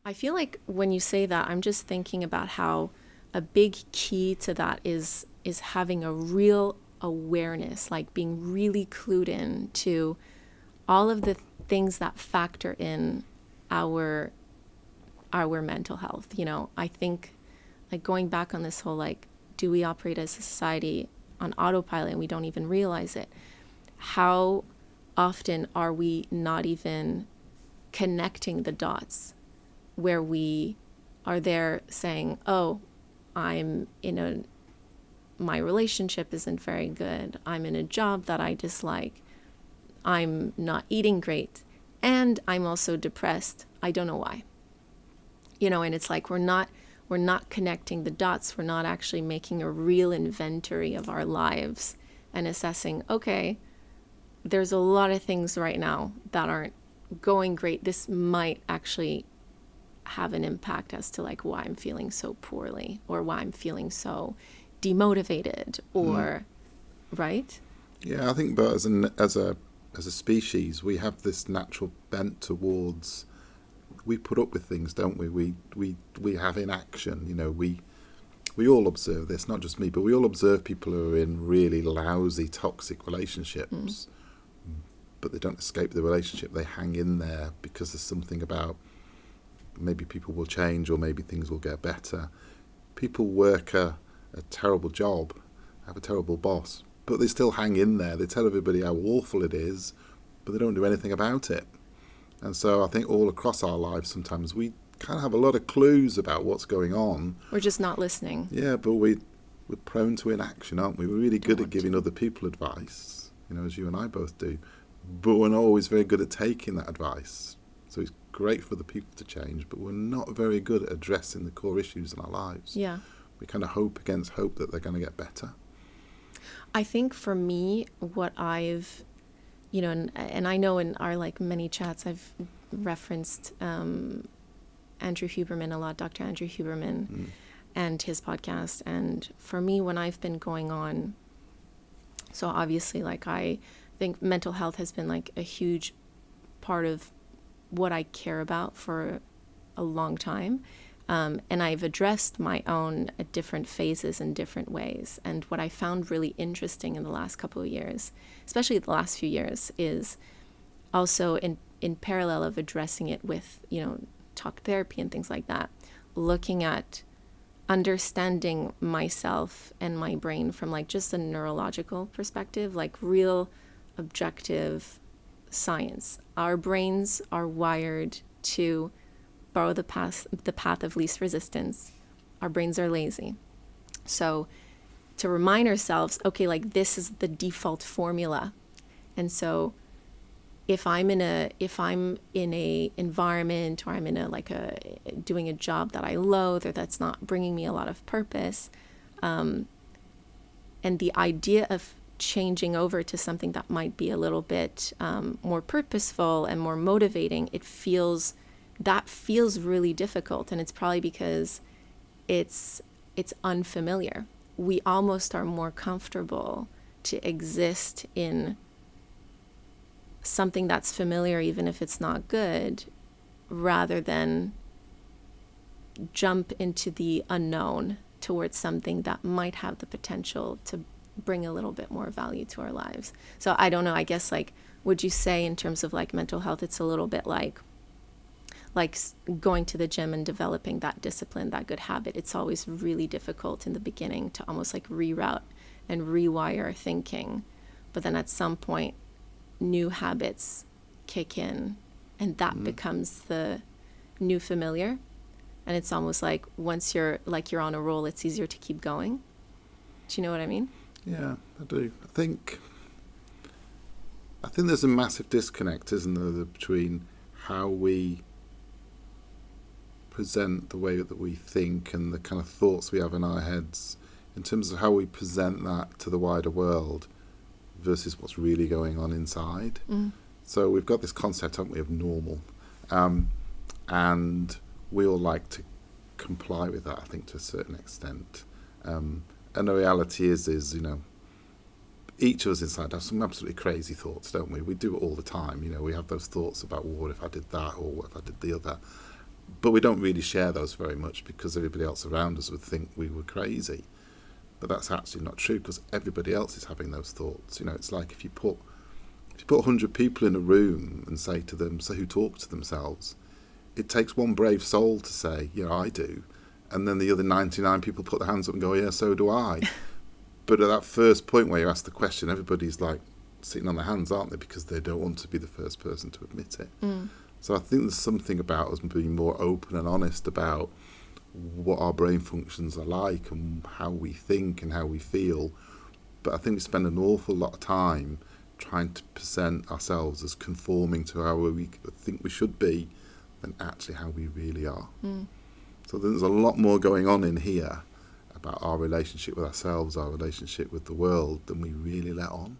I feel like when you say that, I'm just thinking about how a big key to that is having a real awareness, like being really clued in to all of the things that factor in our mental health. You know, I think like going back on this whole, like, do we operate as a society on autopilot and we don't even realize it? How often are we not even connecting the dots where we are there saying, oh, my relationship isn't very good. I'm in a job that I dislike. I'm not eating great. And I'm also depressed. I don't know why. You know, and it's like we're not connecting the dots. We're not actually making a real inventory of our lives and assessing, okay, there's a lot of things right now that aren't going great. This might actually have an impact as to like why I'm feeling so poorly or why I'm feeling so demotivated or right? Yeah, I think, but as a species, we have this natural bent towards, we put up with things, don't we? We have inaction. You know, we all observe this, not just me, but we all observe people who are in really lousy, toxic relationships, but they don't escape the relationship. They hang in there because there's something about maybe people will change or maybe things will get better. People work a terrible job, have a terrible boss, but they still hang in there. They tell everybody how awful it is, but they don't do anything about it. And so I think all across our lives sometimes we kind of have a lot of clues about what's going on. We're just not listening. Yeah, but we're prone to inaction, aren't we? We're really good at giving other people advice, you know, as you and I both do, but we're not always very good at taking that advice. So it's great for the people to change, but we're not very good at addressing the core issues in our lives. Yeah. We kind of hope against hope that they're going to get better. I think for me, what I've, you know, and I know in our like many chats I've referenced Andrew Huberman a lot, Dr. Andrew Huberman and his podcast. And for me, when I've been going on, so obviously like I think mental health has been like a huge part of what I care about for a long time. And I've addressed my own at different phases in different ways. And what I found really interesting in the last couple of years, especially the last few years, is also in parallel of addressing it with, you know, talk therapy and things like that, looking at understanding myself and my brain from like just a neurological perspective, like real objective science. Our brains are wired to follow the path of least resistance. Our brains are lazy. So to remind ourselves, okay, like this is the default formula. And so if I'm in a environment or I'm in doing a job that I loathe or that's not bringing me a lot of purpose, and the idea of changing over to something that might be a little bit more purposeful and more motivating, that feels really difficult. And it's probably because it's unfamiliar. We almost are more comfortable to exist in something that's familiar, even if it's not good, rather than jump into the unknown towards something that might have the potential to bring a little bit more value to our lives. So I don't know, I guess like, would you say in terms of like mental health, it's a little bit like going to the gym and developing that discipline, that good habit? It's always really difficult in the beginning to almost like reroute and rewire our thinking. But then at some point, new habits kick in and that becomes the new familiar. And it's almost like once you're on a roll, it's easier to keep going. Do you know what I mean? Yeah, I do. I think there's a massive disconnect, isn't there, between how we present the way that we think and the kind of thoughts we have in our heads in terms of how we present that to the wider world versus what's really going on inside. So we've got this concept, haven't we, of normal, and we all like to comply with that, I think, to a certain extent. And the reality is, you know, each of us inside have some absolutely crazy thoughts, don't we? We do it all the time. You know, we have those thoughts about, well, what if I did that, or what if I did the other? But we don't really share those very much because everybody else around us would think we were crazy. But that's actually not true because everybody else is having those thoughts. You know, it's like if you put 100 people in a room and say to them, so who talk to themselves, it takes one brave soul to say, yeah, I do. And then the other 99 people put their hands up and go, yeah, so do I. But at that first point where you ask the question, everybody's like sitting on their hands, aren't they? Because they don't want to be the first person to admit it. So I think there's something about us being more open and honest about what our brain functions are like and how we think and how we feel. But I think we spend an awful lot of time trying to present ourselves as conforming to how we think we should be than actually how we really are. So there's a lot more going on in here about our relationship with ourselves, our relationship with the world, than we really let on.